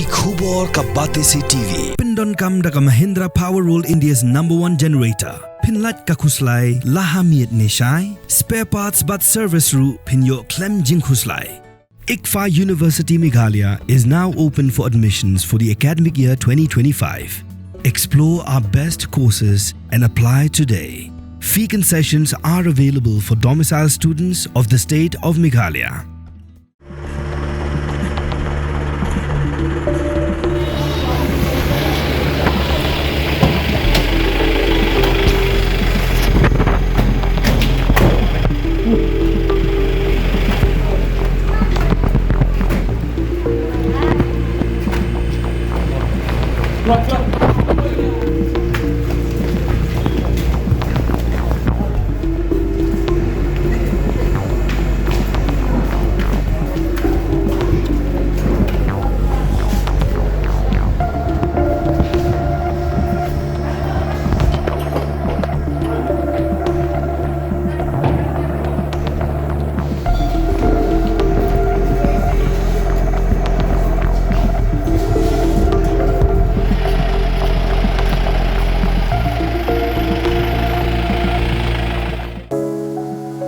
ki khubor ka bate se TV. Pindon kam da ka Mahindra Power Roll India's #1 generator. Pinlat ka khuslai laha miet neshai. Spare parts but service ru pinyo klem jing khuslai. ICFA University Meghalaya is now open for admissions for the academic year 2025. Explore our best courses and apply today. Fee concessions are available for domicile students of the state of Meghalaya.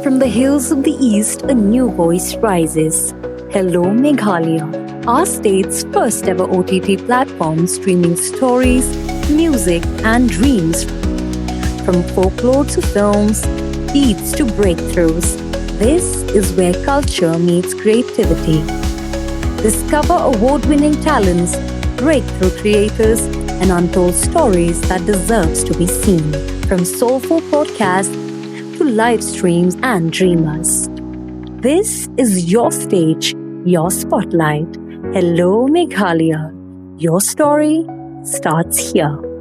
From the hills of the east, a new voice rises. Hello, Meghalaya, our state's first ever OTT platform streaming stories, music, and dreams. From folklore to films, beats to breakthroughs, this is where culture meets creativity. Discover award-winning talents, breakthrough creators, and untold stories that deserves to be seen. From soulful podcasts to live streams and dreamers. This is your stage, your spotlight. Hello, Meghalaya. Your story starts here.